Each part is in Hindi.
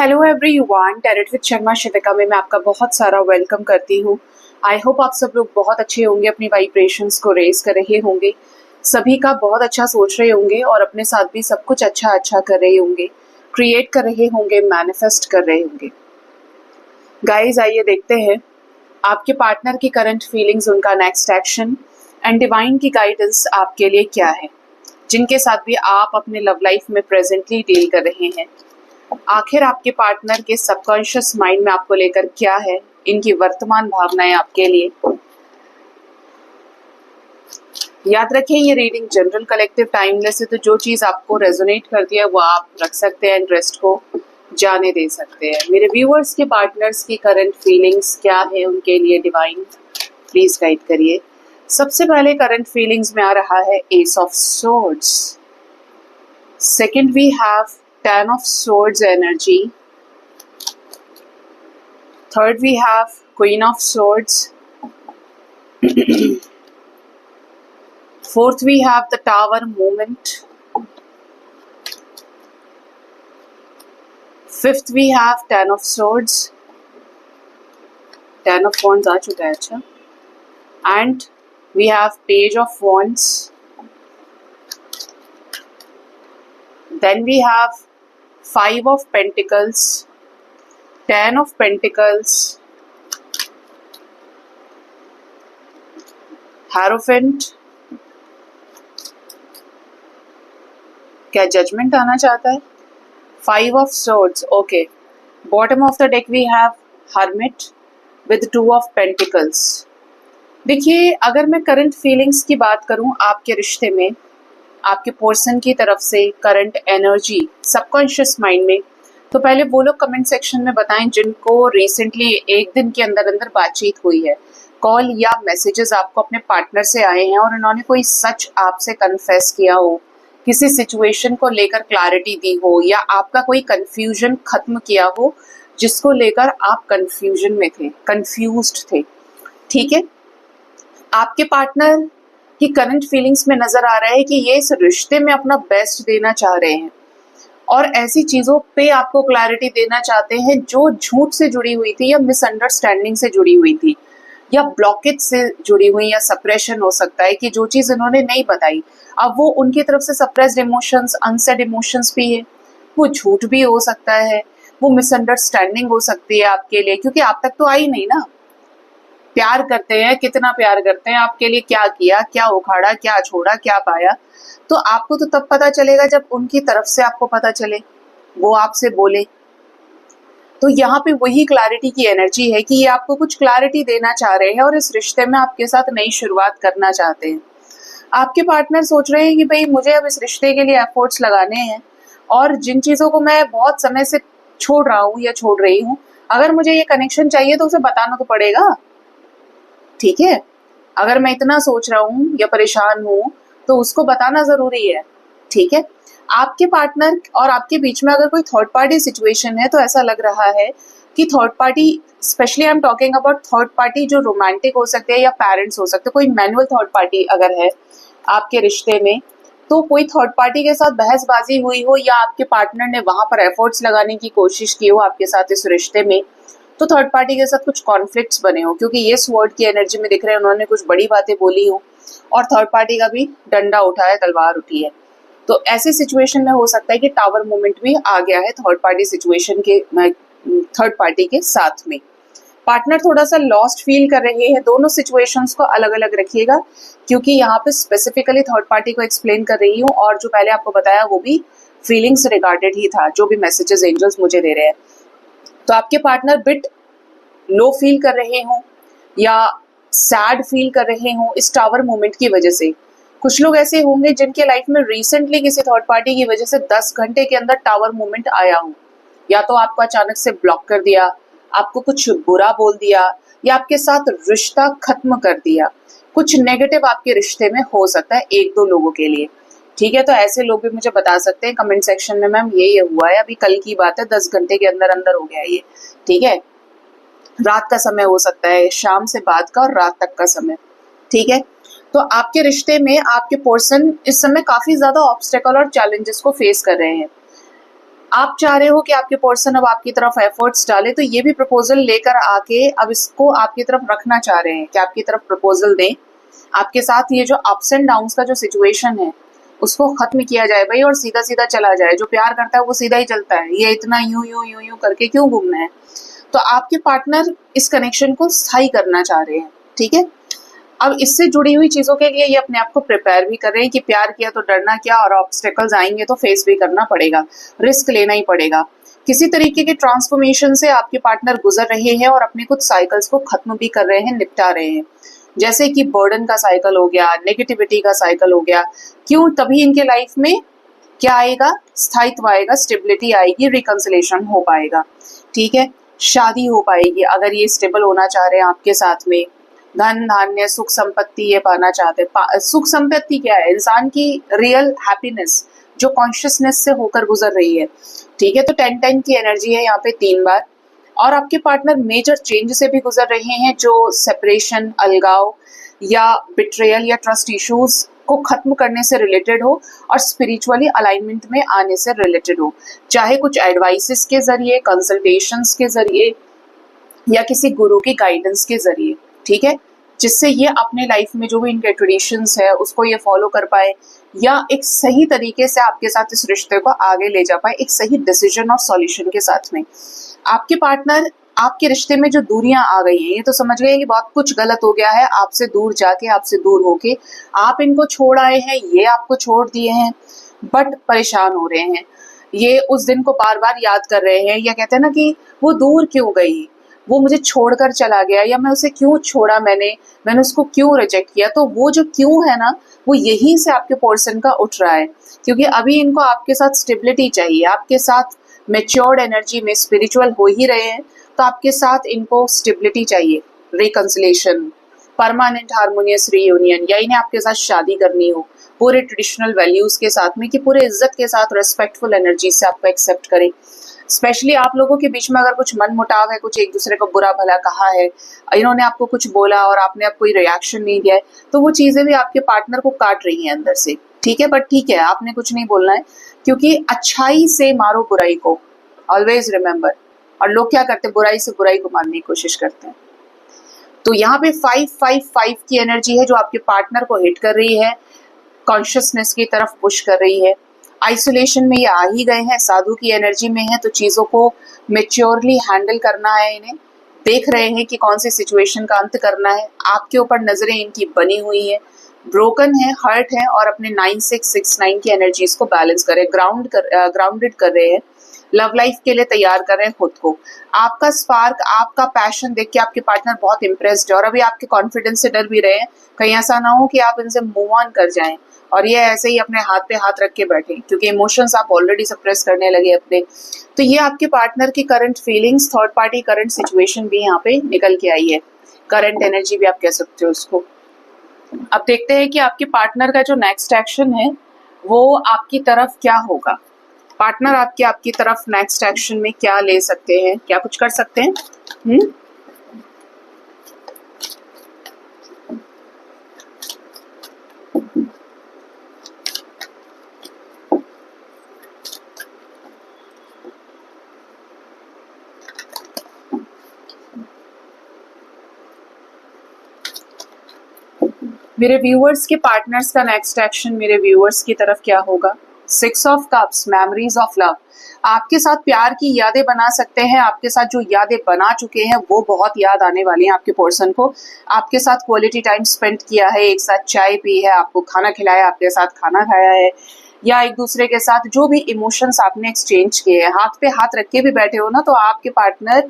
Hello everyone, tarot with Sharma Shivika में मैं आपका बहुत सारा वेलकम करती हूँ। आई होप आप सब लोग बहुत अच्छे होंगे, अपनी वाइब्रेशंस को रेज कर रहे होंगे, सभी का बहुत अच्छा सोच रहे होंगे और अपने साथ भी सब कुछ अच्छा कर रहे होंगे, क्रिएट कर रहे होंगे, मैनिफेस्ट कर रहे होंगे। गाइज आइए देखते हैं आपके पार्टनर की करंट फीलिंग्स, उनका नेक्स्ट एक्शन एंड डिवाइन की गाइडेंस आपके लिए क्या है, जिनके साथ भी आप अपने लव लाइफ में प्रेजेंटली डील कर रहे हैं। आखिर आपके पार्टनर के सबकॉन्शियस माइंड में आपको लेकर क्या है, इनकी वर्तमान भावनाएं आपके लिए। याद रखें, ये रीडिंग जनरल, कलेक्टिव, टाइमलेस है, तो जो चीज आपको रेजोनेट करती है वो आप रख सकते हैं एंड रेस्ट को जाने दे सकते हैं। मेरे व्यूअर्स के पार्टनर्स की करंट फीलिंग्स क्या है, उनके लिए डिवाइन प्लीज गाइड करिए। सबसे पहले करंट फीलिंग्स में आ रहा है ace of swords. Second we have Ten of Swords energy. Third we have Queen of Swords. Fourth we have the Tower movement. Fifth we have Ten of Swords. Ten of Wands आ चुका है, अच्छा. And we have Page of Wands. Then we have Five of Pentacles, Ten of Pentacles, Hierophant. क्या जजमेंट आना चाहता है? Five of Swords, okay. Bottom of the deck we have Hermit with Two of Pentacles. देखिए, अगर मैं करंट फीलिंग्स की बात करूं आपके रिश्ते में, आपके पर्सन की तरफ से करंट एनर्जी सबकॉन्शियस माइंड में, तो पहले वो लोग कमेंट सेक्शन में बताएं जिनको रिसेंटली एक दिन के अंदर अंदर बातचीत हुई है, कॉल या मैसेजेस आपको अपने पार्टनर से आए हैं और उन्होंने कोई सच आपसे कन्फेस किया हो, किसी सिचुएशन को लेकर क्लैरिटी दी हो, या आपका कोई कंफ्यूजन खत्म किया हो जिसको लेकर आप कंफ्यूजन में थे, कंफ्यूज्ड थे। ठीक है, आपके पार्टनर कि करंट फीलिंग्स में नजर आ रहा है कि ये इस रिश्ते में अपना बेस्ट देना चाह रहे हैं और ऐसी चीजों पे आपको क्लैरिटी देना चाहते हैं जो झूठ से जुड़ी हुई थी या मिसअंडरस्टैंडिंग से जुड़ी हुई थी या ब्लॉकेज से जुड़ी हुई, या सप्रेशन हो सकता है कि जो चीज इन्होंने नहीं बताई, अब वो उनकी तरफ से सप्रेस्ड इमोशंस, अनसेड इमोशंस भी है, वो झूठ भी हो सकता है, वो मिसअंडरस्टैंडिंग हो सकती है आपके लिए, क्योंकि आप तक तो आई नहीं ना। प्यार करते हैं, कितना प्यार करते हैं, आपके लिए क्या किया, क्या उखाड़ा, क्या छोड़ा, क्या पाया, तो आपको तो तब पता चलेगा जब उनकी तरफ से आपको पता चले, वो आपसे बोले। तो यहाँ पे वही क्लैरिटी की एनर्जी है कि ये आपको कुछ क्लैरिटी देना चाह रहे हैं और इस रिश्ते में आपके साथ नई शुरुआत करना चाहते हैं। आपके पार्टनर सोच रहे हैं कि भाई मुझे अब इस रिश्ते के लिए एफर्ट्स लगाने हैं और जिन चीजों को मैं बहुत समय से छोड़ रहा हूँ या छोड़ रही हूँ, अगर मुझे ये कनेक्शन चाहिए तो उसे बताना तो पड़ेगा। ठीक है, अगर मैं इतना सोच रहा हूँ या परेशान हूँ तो उसको बताना जरूरी है। ठीक है, आपके पार्टनर और आपके बीच में अगर कोई थर्ड पार्टी सिचुएशन है तो ऐसा लग रहा है कि third party, specially I am talking about third party जो रोमांटिक हो सकते हैं या पेरेंट्स हो सकते हैं, कोई मैनुअल थर्ड पार्टी अगर है आपके रिश्ते में, तो कोई थर्ड पार्टी के साथ बहसबाजी हुई हो या आपके पार्टनर ने वहां पर एफर्ट्स लगाने की कोशिश की हो आपके साथ इस रिश्ते में, तो थर्ड पार्टी के साथ कुछ कॉन्फ्लिक्ट्स बने हो, क्योंकि ये स्वॉर्ड की एनर्जी में दिख रहे हैं, उन्होंने कुछ बड़ी बातें बोली हो और थर्ड पार्टी का भी डंडा उठा है, तलवार उठी है। तो ऐसी सिचुएशन में हो सकता है कि टावर मोमेंट भी आ गया है थर्ड पार्टी सिचुएशन के, थर्ड पार्टी के साथ में। पार्टनर थोड़ा सा लॉस्ट फील कर रहे हैं। दोनों सिचुएशंस को अलग अलग रखिएगा, क्योंकि यहाँ पे स्पेसिफिकली थर्ड पार्टी को एक्सप्लेन कर रही हूँ और जो पहले आपको बताया वो भी फीलिंग्स रिगार्डेड ही था, जो भी मैसेजेस एंजल्स मुझे दे रहे हैं। तो आपके पार्टनर बिट लो फील कर रहे हो या सैड फील कर रहे हो इस टावर मोमेंट की वजह से। कुछ लोग ऐसे होंगे जिनके लाइफ में रिसेंटली किसी थर्ड पार्टी की वजह से 10 घंटे के अंदर टावर मोमेंट आया हो, या तो आपको अचानक से ब्लॉक कर दिया, आपको कुछ बुरा बोल दिया, या आपके साथ रिश्ता खत्म कर दिया। कुछ नेगेटिव आपके रिश्ते में हो सकता है एक दो लोगों के लिए। ठीक है, तो ऐसे लोग भी मुझे बता सकते हैं कमेंट सेक्शन में, मैम ये हुआ है, अभी कल की बात है, 10 घंटे के अंदर अंदर हो गया ये। ठीक है, रात का समय हो सकता है, शाम से बाद का और रात तक का समय। ठीक है, तो आपके रिश्ते में आपके पर्सन इस समय काफी ज्यादा ऑब्स्टेकल और चैलेंजेस को फेस कर रहे हैं। आप चाह रहे हो कि आपके पर्सन अब आपकी तरफ एफर्ट्स डाले, तो ये भी प्रपोजल लेकर आके अब इसको आपकी तरफ रखना चाह रहे हैं कि आपकी तरफ प्रपोजल दें, आपके साथ ये जो अप्स एंड डाउन्स का जो सिचुएशन है उसको खत्म किया जाए भाई, और सीधा सीधा चला जाए। जो प्यार करता है वो सीधा ही चलता है, ये इतना यूं यूं यूं यूं करके क्यों घूमना है। तो आपके पार्टनर इस कनेक्शन को स्थायी करना चाह रहे हैं, ठीक है। अब इससे जुड़ी हुई चीजों के लिए ये अपने आप को प्रिपेयर भी कर रहे हैं कि प्यार किया तो डरना क्या, और ऑब्स्टेकल्स आएंगे तो फेस भी करना पड़ेगा, रिस्क लेना ही पड़ेगा। किसी तरीके के ट्रांसफॉर्मेशन से आपके पार्टनर गुजर रहे हैं और अपने कुछ साइकिल्स को खत्म भी कर रहे हैं, निपटा रहे हैं। जैसे कि बर्डन का साइकिल हो गया, नेगेटिविटी का साइकिल हो गया। क्यों? तभी इनके लाइफ में क्या आएगा? स्थायित्व आएगा, स्टेबिलिटी आएगी, रिकंसिलेशन हो पाएगा, ठीक है। शादी हो पाएगी अगर ये स्टेबल होना चाह रहे हैं आपके साथ में। धन धान्य सुख संपत्ति ये पाना चाहते हैं। सुख संपत्ति क्या है? इंसान की रियल हैप्पीनेस जो कॉन्शियसनेस से होकर गुजर रही है, ठीक है। तो 10-10 की एनर्जी है यहाँ पे 3 बार। और आपके पार्टनर मेजर चेंज से भी गुजर रहे हैं, जो सेपरेशन, अलगाव या बिट्रेयल या ट्रस्ट इश्यूज को खत्म करने से रिलेटेड हो और स्पिरिचुअली अलाइनमेंट में आने से रिलेटेड हो, चाहे कुछ एडवाइसेस के जरिए, कंसल्टेशंस के जरिए या किसी गुरु की गाइडेंस के जरिए, ठीक है, जिससे ये अपने लाइफ में जो भी इनके ट्रेडिशंस है उसको ये फॉलो कर पाए या एक सही तरीके से आपके साथ इस रिश्ते को आगे ले जा पाए, एक सही डिसीजन और सॉल्यूशन के साथ में। आपके पार्टनर आपके रिश्ते में जो दूरियां आ गई हैं, ये तो समझ गए कि बहुत कुछ गलत हो गया है, आपसे दूर जाके, आपसे दूर होके आप इनको छोड़ आए हैं, ये आपको छोड़ दिए हैं, बट परेशान हो रहे हैं। ये उस दिन को बार बार याद कर रहे हैं, या कहते हैं ना कि वो दूर क्यों गई, वो मुझे छोड़कर चला गया, या मैं उसे क्यों छोड़ा, मैंने उसको क्यों रिजेक्ट किया। तो वो जो क्यों है ना, वो यहीं से आपके पर्सन का उठ रहा है, क्योंकि अभी इनको आपके साथ स्टेबिलिटी चाहिए, आपके साथ मेच्योर्ड एनर्जी में स्पिरिचुअल हो ही रहे हैं, तो आपके साथ इनको स्टेबिलिटी चाहिए, रिकंसिलेशन, परमानेंट हार्मोनियस रीयूनियन, या इन्हें आपके साथ शादी करनी हो पूरे ट्रेडिशनल वैल्यूज के साथ में, कि पूरे इज्जत के साथ रिस्पेक्टफुल एनर्जी से आपको एक्सेप्ट करें। स्पेशली आप लोगों के बीच में अगर कुछ मन मुटाव है, कुछ एक दूसरे को बुरा भला कहा है, इन्होंने आपको कुछ बोला और आपने अब कोई रिएक्शन नहीं दिया है, तो वो चीजें भी आपके पार्टनर को काट रही हैं अंदर से, ठीक है। बट ठीक है, आपने कुछ नहीं बोलना है, क्योंकि अच्छाई से मारो बुराई को, ऑलवेज रिमेम्बर। और लोग क्या करते हैं? बुराई से बुराई को मारने की कोशिश करते हैं। तो यहाँ पे 5-5-5 की एनर्जी है जो आपके पार्टनर को हिट कर रही है, कॉन्शियसनेस की तरफ पुश कर रही है। आइसोलेशन में ये आ ही गए हैं, साधु की एनर्जी में है, तो चीजों को मेच्योरली हैंडल करना है इन्हें। देख रहे हैं कि कौन सी सिचुएशन का अंत करना है, आपके ऊपर नजरें इनकी बनी हुई है, ब्रोकन है, हर्ट है, और अपने 9669 की एनर्जीज को बैलेंस करें, ग्राउंडेड कर रहे हैं, लव लाइफ के लिए तैयार कर रहे हैं खुद को। आपका स्पार्क, आपका पैशन देख के आपके पार्टनर बहुत इम्प्रेस्ड है, और अभी आपके कॉन्फिडेंस से डर भी रहे हैं कहीं ऐसा ना हो कि आप इनसे मूव ऑन कर जाएं और ये ऐसे ही अपने हाथ पे हाथ रख के बैठे, क्योंकि इमोशंस आप ऑलरेडी सप्रेस करने लगे अपने। तो ये आपके पार्टनर की current feelings, third party current situation भी यहाँ पे निकल के आई है, करंट एनर्जी भी आप कह सकते हो उसको। अब देखते हैं कि आपके पार्टनर का जो नेक्स्ट एक्शन है वो आपकी तरफ क्या होगा। पार्टनर आपकी तरफ नेक्स्ट एक्शन में क्या ले सकते हैं, क्या कुछ कर सकते हैं? मेरे व्यूअर्स के पार्टनर्स का नेक्स्ट एक्शन मेरे व्यूअर्स की तरफ क्या होगा? 6 of cups, memories of love. आपके साथ प्यार की यादें बना सकते हैं, आपके साथ जो यादें बना चुके हैं वो बहुत याद आने वाली हैं आपके पर्सन को। आपके साथ क्वालिटी टाइम स्पेंड किया है, एक साथ चाय पी है, आपको खाना खिलाया, आपके साथ खाना खाया है, या एक दूसरे के साथ जो भी इमोशंस आपने एक्सचेंज किए हैं, हाथ पे हाथ रख के भी बैठे हो ना, तो आपके पार्टनर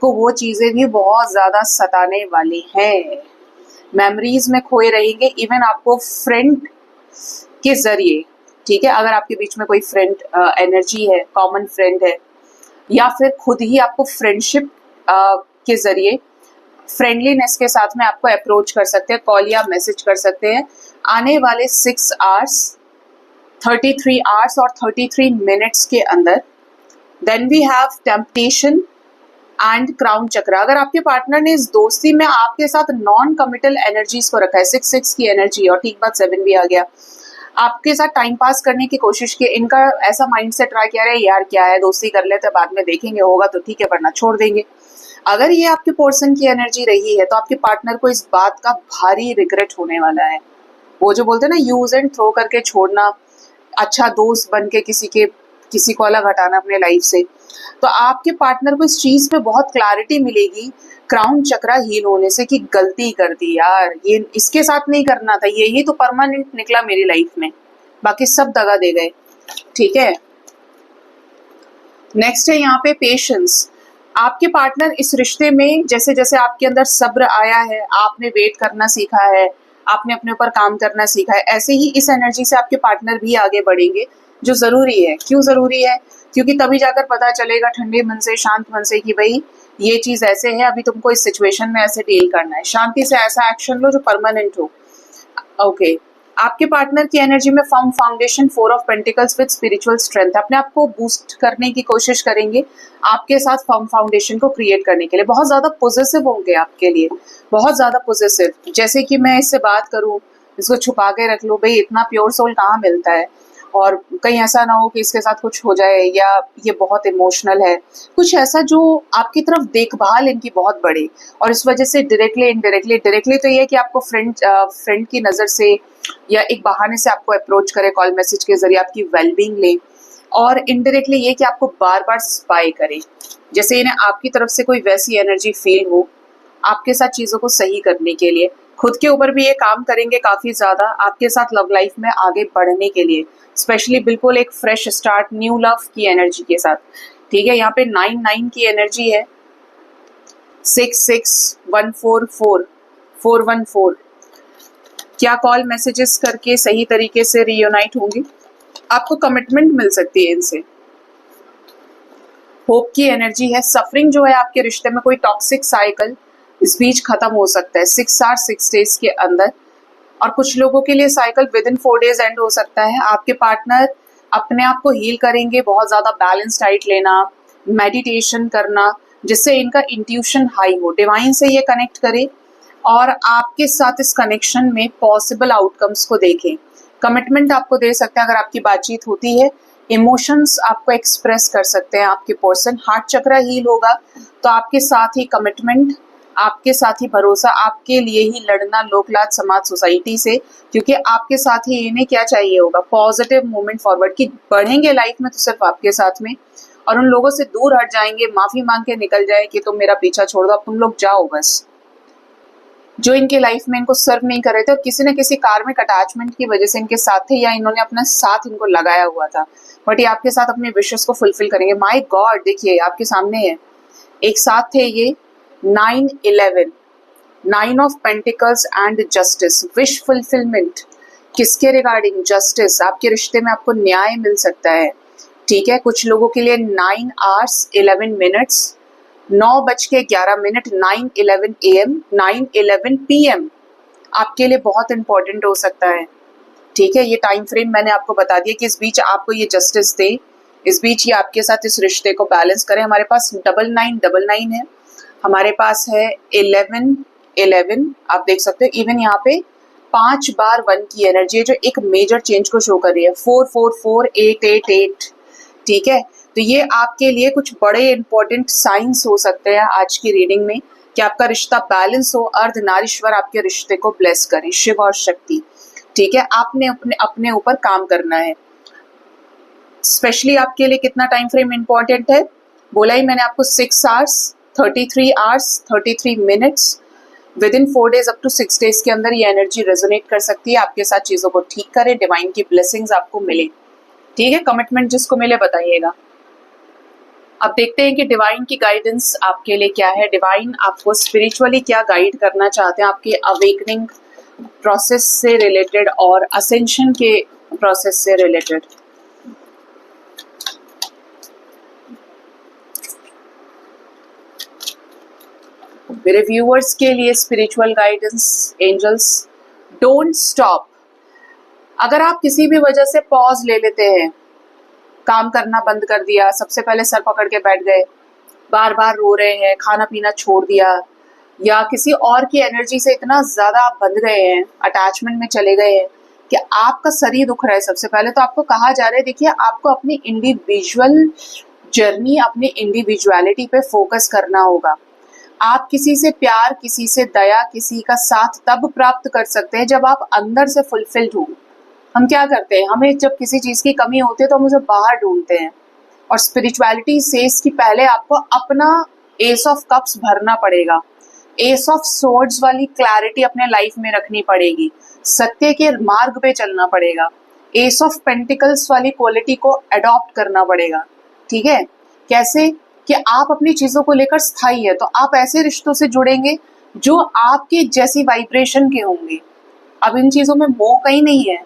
को वो चीजें भी बहुत ज्यादा सताने वाली हैं। मेमोरीज में खोए रहेंगे, इवन आपको फ्रेंड के जरिए, ठीक है, अगर आपके बीच में कोई फ्रेंड एनर्जी है, कॉमन फ्रेंड है, या फिर खुद ही आपको फ्रेंडशिप के जरिए फ्रेंडलीनेस के साथ में आपको अप्रोच कर सकते हैं, कॉल या मैसेज कर सकते हैं। आने वाले 6 आवर्स, 33 आवर्स और 33 मिनट्स के अंदर। Then we have temptation and crown chakra. अगर आपके पार्टनर ने इस दोस्ती में आपके साथ नॉन कमिटल एनर्जीज को रखा है, 6-6 की एनर्जी, और ठीक बात 7 भी आ गया, आपके साथ टाइम पास करने की कोशिश की, इनका ऐसा माइंडसेट रहा कि अरे यार क्या है, दोस्ती कर लेते, बाद में देखेंगे, होगा तो ठीक है वरना छोड़ देंगे। अगर ये आपके पर्सन की एनर्जी रही है तो आपके पार्टनर को इस बात का भारी रिग्रेट होने वाला है। वो जो बोलते हैं ना, यूज एंड थ्रो करके छोड़ना, अच्छा दोस्त बन के किसी को अलग हटाना अपने लाइफ से, तो आपके पार्टनर को इस चीज पे बहुत क्लैरिटी मिलेगी क्राउन चक्रा हील होने से कि गलती कर दी यार, ये इसके साथ नहीं करना था, यही तो परमानेंट निकला मेरी लाइफ में, बाकी सब दगा दे गए। ठीक है, नेक्स्ट है यहाँ पे पेशेंस। आपके पार्टनर इस रिश्ते में जैसे जैसे आपके अंदर सब्र आया है, आपने वेट करना सीखा है, आपने अपने ऊपर काम करना सीखा है, ऐसे ही इस एनर्जी से आपके पार्टनर भी आगे बढ़ेंगे, जो जरूरी है। क्यों जरूरी है? क्योंकि तभी जाकर पता चलेगा ठंडे मन से, शांत मन से कि भाई ये चीज ऐसे है, अभी तुमको इस सिचुएशन में ऐसे डील करना है। शांति से ऐसा एक्शन लो जो परमानेंट हो। ओके, आपके पार्टनर की एनर्जी में firm foundation, 4 of pentacles with spiritual strength, अपने आप को बूस्ट करने की कोशिश करेंगे आपके साथ फर्म फाउंडेशन को क्रिएट करने के लिए। बहुत ज्यादा पॉजिटिव होंगे आपके लिए, बहुत ज्यादा पॉजिटिव, जैसे कि मैं इससे बात करूं, इसको छुपा के रख लो, भाई इतना प्योर सोल कहाँ मिलता है, और कहीं ऐसा ना हो कि इसके साथ कुछ हो जाए, या ये बहुत इमोशनल है, कुछ ऐसा जो आपकी तरफ देखभाल इनकी बहुत बढ़े, और इस वजह से डायरेक्टली तो ये है कि आपको फ्रेंड की नज़र से या एक बहाने से आपको अप्रोच करे, कॉल मैसेज के जरिए आपकी वेलबींग ले, और इनडायरेक्टली ये कि आपको बार बार स्पाई करे, जैसे इन्हें आपकी तरफ से कोई वैसी एनर्जी फील हो आपके साथ चीज़ों को सही करने के लिए। खुद के ऊपर भी ये काम करेंगे काफ़ी ज़्यादा आपके साथ लव लाइफ में आगे बढ़ने के लिए, स्पेशली बिल्कुल एक फ्रेश स्टार्ट, न्यू लव की एनर्जी के साथ। ठीक है, यहाँ पे 9 की एनर्जी है, 6 1 4 4 क्या कॉल मैसेजेस करके सही तरीके से रियूनाइट होंगे? आपको कमिटमेंट मिल सकती है इनसे। होप की एनर्जी है, सफरिंग जो है आपके रिश्ते में, कोई टॉक्सिक साइकिल इस बीच खत्म हो सकता है 6 आवर 6 डेज के अंदर, और कुछ लोगों के लिए cycle with in 4 days and हो सकता है। आपके पार्टनर अपने आप को हील करेंगे, बहुत ज्यादा बैलेंस डाइट लेना, मेडिटेशन करना, जिससे इनका इंट्यूशन हाई हो, डिवाइन से ये कनेक्ट करे और आपके साथ इस कनेक्शन में पॉसिबल आउटकम्स को देखें। कमिटमेंट आपको दे सकते हैं अगर आपकी बातचीत होती है, इमोशंस आपको एक्सप्रेस कर सकते हैं आपके पर्सन। हार्ट चक्रा हील होगा तो आपके साथ ही कमिटमेंट, आपके साथ ही भरोसा, आपके लिए ही लड़ना लोकलाज समाज सोसाइटी से, क्योंकि आपके साथ ही इन्हें क्या चाहिए होगा, पॉजिटिव मूवमेंट फॉरवर्ड की, बढ़ेंगे लाइफ में तो सिर्फ आपके साथ में, और उन लोगों से दूर हट जाएंगे, माफी मांग के निकल जाए कि तुम मेरा पीछा छोड़ दो, अब तुम लोग जाओ बस। जो इनके लाइफ में इनको सर्व नहीं कर रहे थे, और किसी न किसी कार्मिक अटैचमेंट की वजह से इनके साथ थे, या इन्होंने अपना साथ इनको लगाया हुआ था, बट ये आपके साथ अपने विशेस को फुलफिल करेंगे। माय गॉड, देखिए आपके सामने है, एक साथ थे ये 9-11, 9 of pentacles and justice, wish fulfilment, किसके रिगार्डिंग? जस्टिस, आपके रिश्ते में आपको न्याय मिल सकता है। ठीक है, कुछ लोगों के लिए 9 hours 11 minutes, 9:11, 9:11 AM, 9:11 PM आपके लिए बहुत इंपॉर्टेंट हो सकता है। ठीक है, ये टाइम फ्रेम मैंने आपको बता दिया कि इस बीच आपको ये जस्टिस दे, इस बीच ये आपके साथ इस रिश्ते को बैलेंस करें। हमारे पास 9999 है, हमारे पास है 1111, आप देख सकते हो। इवन यहाँ पे 5 बार 1 की एनर्जी है जो एक मेजर चेंज को शो कर रही है, 444888। ठीक है, तो ये आपके लिए कुछ बड़े इंपॉर्टेंट साइंस हो सकते हैं आज की रीडिंग में कि आपका रिश्ता बैलेंस हो, अर्धनारीश्वर आपके रिश्ते को ब्लेस करे, शिव और शक्ति। ठीक है, आपने अपने ऊपर काम करना है। स्पेशली आपके लिए कितना टाइम फ्रेम इंपॉर्टेंट है, बोला ही मैंने आपको, 6 hours 33 hours 33 minutes, within 4 days up to 6 days के अंदर ये एनर्जी रेजोनेट कर सकती है, आपके साथ चीजों को ठीक करे, डिवाइन की ब्लेसिंग्स आपको मिले। ठीक है, कमिटमेंट जिसको मिले बताइएगा। अब देखते हैं कि डिवाइन की गाइडेंस आपके लिए क्या है, डिवाइन आपको स्पिरिचुअली क्या गाइड करना चाहते हैं आपके अवेकनिंग प्रोसेस से रिलेटेड और असेंशन के प्रोसेस से रिलेटेड। मेरे व्यूअर्स के लिए spiritual guidance, angels, don't stop. अगर आप किसी भी वजह से पॉज ले लेते हैं, काम करना बंद कर दिया, सबसे पहले सर पकड़ के बैठ गए, बार बार रो रहे हैं, खाना पीना छोड़ दिया, या किसी और की एनर्जी से इतना ज्यादा आप बंध गए हैं, अटैचमेंट में चले गए हैं कि आपका शरीर दुख रहा है, सबसे पहले तो आपको कहा जा रहा है देखिए आपको अपनी इंडिविजुअल जर्नी, अपनी इंडिविजुअलिटी पे फोकस करना होगा। आप किसी से प्यार, किसी से दया, किसी का साथ तब प्राप्त कर सकते हैं जब आप अंदर से फुलफिल्ड हो। हम क्या करते हैं, हमें जब किसी चीज की कमी होती है तो हम उसे बाहर ढूंढते हैं, और स्पिरिचुअलिटी सेज कि पहले आपको अपना एस ऑफ कप्स भरना पड़ेगा, एस ऑफ सोर्ड्स वाली क्लैरिटी अपने लाइफ में रखनी पड़ेगी, सत्य के मार्ग पे चलना पड़ेगा, एस ऑफ पेंटिकल्स वाली क्वालिटी को अडॉप्ट करना पड़ेगा। ठीक है, कैसे कि आप अपनी चीजों को लेकर स्थायी है, तो आप ऐसे रिश्तों से जुड़ेंगे जो आपके जैसी वाइब्रेशन के होंगे। अब इन चीजों में मोह कहीं नहीं है,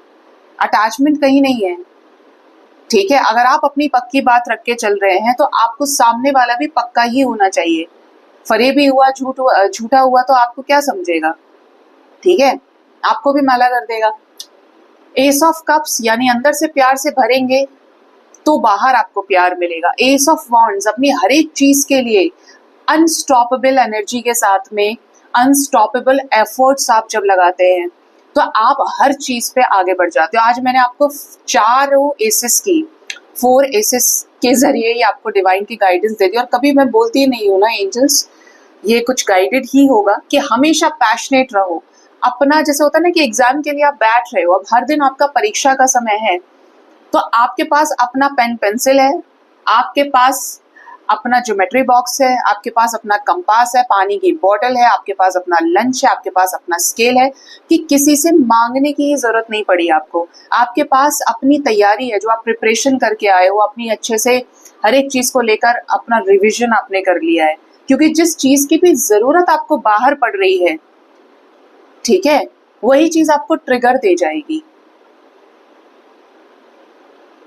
अटैचमेंट कहीं नहीं है। ठीक है, अगर आप अपनी पक्की बात रख के चल रहे हैं तो आपको सामने वाला भी पक्का ही होना चाहिए। फरेब भी हुआ, झूठा हुआ तो आपको क्या समझेगा, ठीक है, आपको भी माला कर देगा। एस ऑफ कप्स यानी अंदर से प्यार से भरेंगे तो बाहर आपको प्यार मिलेगा। एस ऑफ वॉन्ड्स अपनी हर एक चीज के लिए अनस्टॉपेबल एनर्जी के साथ में अनस्टॉपेबल एफर्ट्स आप जब लगाते हैं तो आप हर चीज पे आगे बढ़ जाते हो। आज मैंने आपको 4 एसेस की 4 एसेस के जरिए ही आपको डिवाइन की गाइडेंस दे दी, और कभी मैं बोलती नहीं हूँ ना एंजल्स, ये कुछ गाइडेड ही होगा कि हमेशा पैशनेट रहो। अपना जैसे होता है ना कि एग्जाम के लिए आप बैठ रहे हो, अब हर दिन आपका परीक्षा का समय है, तो आपके पास अपना पेन पेंसिल है, आपके पास अपना ज्योमेट्री बॉक्स है, आपके पास अपना कंपास है, पानी की बोतल है, आपके पास अपना लंच है, आपके पास अपना स्केल है, कि किसी से मांगने की ही जरूरत नहीं पड़ी आपको। आपके पास अपनी तैयारी है जो आप प्रिपरेशन करके आए हो, अपनी अच्छे से हर एक चीज को लेकर अपना रिविजन आपने कर लिया है, क्योंकि जिस चीज की भी जरूरत आपको बाहर पड़ रही है, ठीक है, वही चीज आपको ट्रिगर दे जाएगी।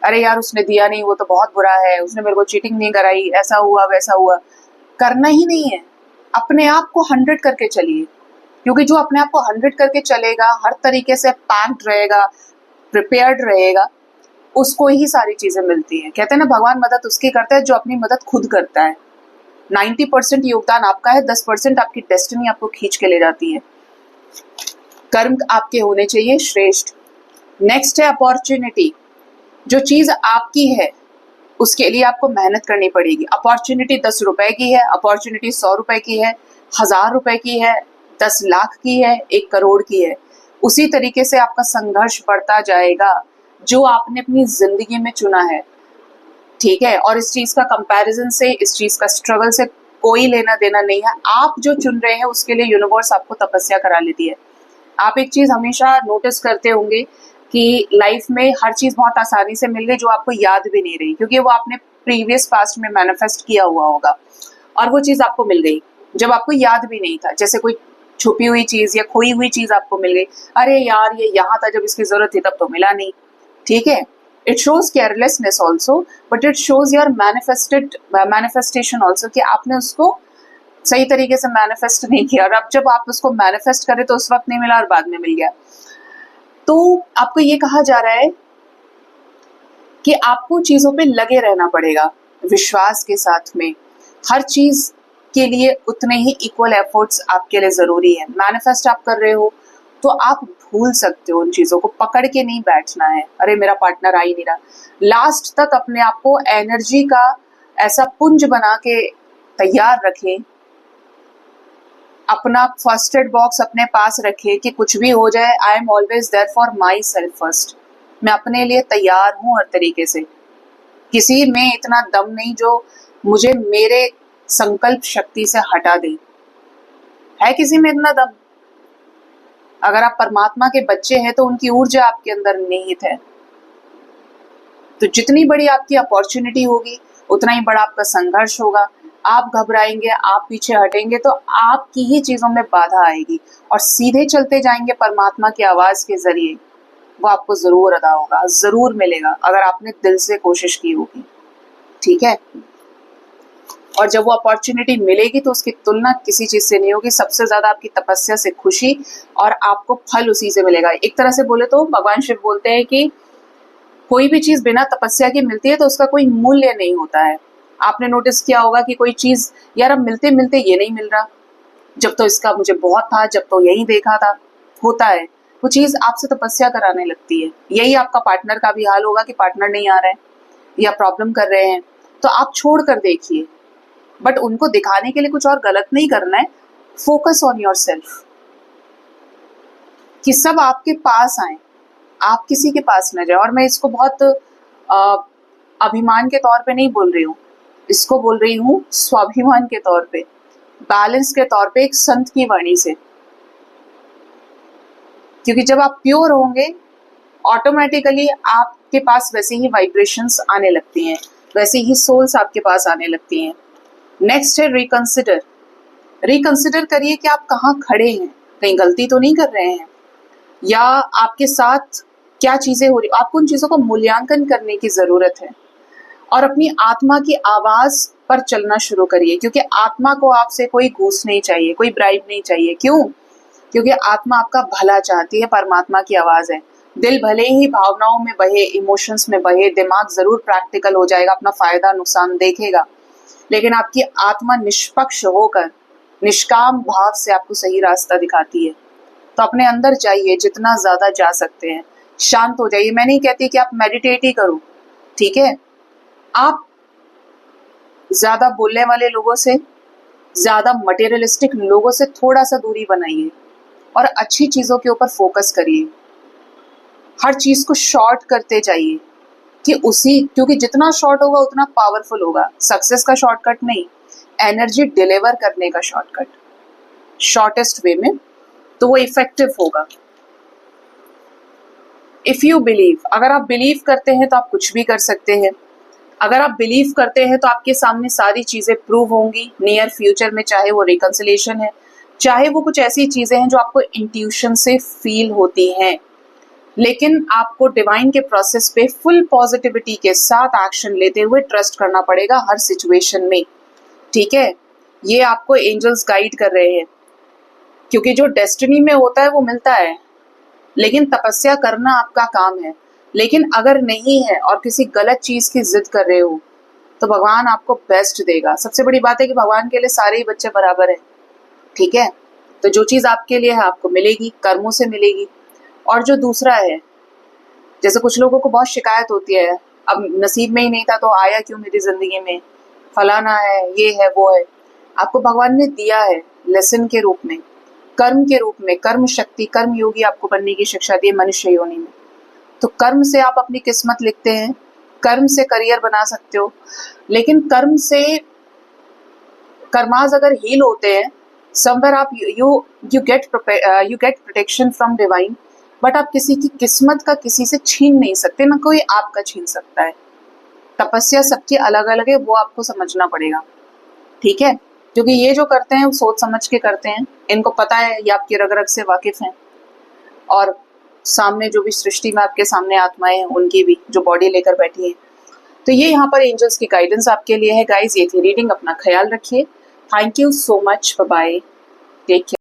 अरे यार उसने दिया नहीं, वो तो बहुत बुरा है, उसने मेरे को चीटिंग नहीं कराई, ऐसा हुआ वैसा हुआ, करना ही नहीं है। अपने आप को 100 करके चलिए, क्योंकि जो अपने आप को 100 करके चलेगा, हर तरीके से पैक्ड रहेगा, प्रिपेयर्ड रहेगा, उसको ही सारी चीजें मिलती हैं। कहते हैं ना भगवान मदद उसकी करता है जो अपनी मदद खुद करता है। 90% योगदान आपका है, 10% आपकी डेस्टिनी आपको खींच के ले जाती है। कर्म आपके होने चाहिए श्रेष्ठ। नेक्स्ट है अपॉर्चुनिटी। जो चीज आपकी है उसके लिए आपको मेहनत करनी पड़ेगी। अपॉर्चुनिटी 10 रुपए की है, अपॉर्चुनिटी 100 रुपए की है, 1000 रुपए की है, 10 लाख की है, 1 करोड़ की है। उसी तरीके से आपका संघर्ष बढ़ता जाएगा जो आपने अपनी जिंदगी में चुना है। ठीक है, और इस चीज का कंपैरिजन से, इस चीज का स्ट्रगल से कोई लेना देना नहीं है। आप जो चुन रहे हैं उसके लिए यूनिवर्स आपको तपस्या करा लेती है। आप एक चीज हमेशा नोटिस करते होंगे कि लाइफ में हर चीज बहुत आसानी से मिल गई जो आपको याद भी नहीं रही, क्योंकि वो आपने प्रीवियस पास्ट में मैनिफेस्ट किया हुआ होगा और वो चीज आपको मिल गई जब आपको याद भी नहीं था। जैसे कोई छुपी हुई चीज या खोई हुई चीज आपको मिल गई, अरे यार ये यहाँ था जब इसकी जरूरत थी तब तो मिला नहीं। ठीक है, it shows carelessness also, but it shows your manifestation also, कि आपने उसको सही तरीके से मैनिफेस्ट नहीं किया, और अब जब आप उसको मैनिफेस्ट करें तो उस वक्त नहीं मिला और बाद में मिल गया। तो आपको ये कहा जा रहा है कि आपको चीजों पे लगे रहना पड़ेगा विश्वास के साथ में। हर चीज के लिए उतने ही इक्वल एफर्ट्स आपके लिए जरूरी है। मैनिफेस्ट आप कर रहे हो तो आप भूल सकते हो, उन चीजों को पकड़ के नहीं बैठना है, अरे मेरा पार्टनर आ ही नहीं रहा। लास्ट तक अपने आप को एनर्जी का ऐसा पुंज बना के तैयार रखें, अपना फर्स्ट एड बॉक्स अपने पास रखे कि कुछ भी हो जाए, I am always there for myself first. मैं अपने लिए तैयार हूं हर तरीके से। किसी में इतना दम नहीं जो मुझे मेरे संकल्प शक्ति से हटा दे। है किसी में इतना दम? अगर आप परमात्मा के बच्चे हैं तो उनकी ऊर्जा आपके अंदर निहित है। तो जितनी बड़ी आपकी अपॉर्चुनिटी होगी उतना ही बड़ा आपका संघर्ष होगा। आप घबराएंगे, आप पीछे हटेंगे तो आपकी ही चीजों में बाधा आएगी, और सीधे चलते जाएंगे परमात्मा की आवाज के जरिए, वो आपको जरूर अदा होगा, जरूर मिलेगा अगर आपने दिल से कोशिश की होगी। ठीक है, और जब वो अपॉर्चुनिटी मिलेगी तो उसकी तुलना किसी चीज से नहीं होगी। सबसे ज्यादा आपकी तपस्या से खुशी, और आपको फल उसी से मिलेगा। एक तरह से बोले तो भगवान शिव बोलते हैं कि कोई भी चीज बिना तपस्या की मिलती है तो उसका कोई मूल्य नहीं होता है। आपने नोटिस किया होगा कि कोई चीज यार अब मिलते मिलते ये नहीं मिल रहा, जब तो इसका मुझे बहुत था, जब तो यही देखा था, होता है। वो चीज आपसे तपस्या कराने लगती है। यही आपका पार्टनर का भी हाल होगा कि पार्टनर नहीं आ रहा है या प्रॉब्लम कर रहे हैं, तो आप छोड़ कर देखिए, बट उनको दिखाने के लिए कुछ और गलत नहीं करना है। फोकस ऑन योर सेल्फ, कि सब आपके पास आए, आप किसी के पास न जाए। और मैं इसको बहुत अभिमान के तौर पे नहीं बोल रही हूँ, इसको बोल रही हूँ स्वाभिमान के तौर पे, बैलेंस के तौर पे, एक संत की वाणी से। क्योंकि जब आप प्योर होंगे, ऑटोमेटिकली आपके पास वैसे ही वाइब्रेशंस आने लगती हैं, वैसे ही सोल्स आपके पास आने लगती हैं। नेक्स्ट है रिकंसिडर। रिकंसिडर करिए कि आप कहाँ खड़े हैं, कहीं गलती तो नहीं कर रहे हैं, या आपके साथ क्या चीजें हो रही, आपको उन चीजों का मूल्यांकन करने की जरूरत है। और अपनी आत्मा की आवाज पर चलना शुरू करिए, क्योंकि आत्मा को आपसे कोई घूस नहीं चाहिए, कोई ब्राइब नहीं चाहिए। क्यों? क्योंकि आत्मा आपका भला चाहती है, परमात्मा की आवाज है। दिल भले ही भावनाओं में बहे, इमोशंस में बहे, दिमाग जरूर प्रैक्टिकल हो जाएगा, अपना फायदा नुकसान देखेगा, लेकिन आपकी आत्मा निष्पक्ष होकर निष्काम भाव से आपको सही रास्ता दिखाती है। तो अपने अंदर जाइए, जितना ज्यादा जा सकते हैं, शांत हो जाइए। मैं नहीं कहती कि आप मेडिटेट ही करो, ठीक है, आप ज्यादा बोलने वाले लोगों से, ज्यादा मटेरियलिस्टिक लोगों से थोड़ा सा दूरी बनाइए और अच्छी चीजों के ऊपर फोकस करिए। हर चीज को शॉर्ट करते जाइए, क्योंकि जितना शॉर्ट होगा उतना पावरफुल होगा। सक्सेस का शॉर्टकट नहीं, एनर्जी डिलीवर करने का शॉर्टकट, शॉर्टेस्ट वे में, तो वो इफेक्टिव होगा। इफ यू बिलीव, अगर आप बिलीव करते हैं तो आप कुछ भी कर सकते हैं। अगर आप बिलीव करते हैं तो आपके सामने सारी चीजें प्रूव होंगी नियर फ्यूचर में, चाहे वो रिकंसिलेशन है, चाहे वो कुछ ऐसी चीजें हैं जो आपको इंट्यूशन से फील होती हैं। लेकिन आपको डिवाइन के प्रोसेस पे फुल पॉजिटिविटी के साथ एक्शन लेते हुए ट्रस्ट करना पड़ेगा हर सिचुएशन में, ठीक है। ये आपको एंजल्स गाइड कर रहे हैं, क्योंकि जो डेस्टिनी में होता है वो मिलता है, लेकिन तपस्या करना आपका काम है। लेकिन अगर नहीं है और किसी गलत चीज की जिद कर रहे हो, तो भगवान आपको बेस्ट देगा। सबसे बड़ी बात है कि भगवान के लिए सारे ही बच्चे बराबर हैं, ठीक है। तो जो चीज आपके लिए है आपको मिलेगी, कर्मों से मिलेगी। और जो दूसरा है, जैसे कुछ लोगों को बहुत शिकायत होती है, अब नसीब में ही नहीं था तो आया क्यों मेरी जिंदगी में, फलाना है, ये है, वो है। आपको भगवान ने दिया है लेसन के रूप में, कर्म के रूप में, कर्म शक्ति, कर्म योगी आपको बनने की शिक्षा दी है मनुष्य योनि में। तो कर्म से आप अपनी किस्मत लिखते हैं, कर्म से करियर बना सकते हो, लेकिन कर्म से कर्माज अगर हील होते हैं, समवेयर आप you get protection from divine, but आप किसी की किस्मत का किसी से छीन नहीं सकते, ना कोई आपका छीन सकता है। तपस्या सबकी अलग अलग है, वो आपको समझना पड़ेगा, ठीक है। क्योंकि ये जो करते हैं वो सोच समझ के करते हैं, इनको पता है, ये आपकी रग रग से वाकिफ हैं। और सामने जो भी सृष्टि में आपके सामने आत्माएं हैं, उनकी भी जो बॉडी लेकर बैठी है। तो ये यहाँ पर एंजल्स की गाइडेंस आपके लिए है गाइस। ये थी रीडिंग, अपना ख्याल रखिए। Thank you so much, bye bye, take care.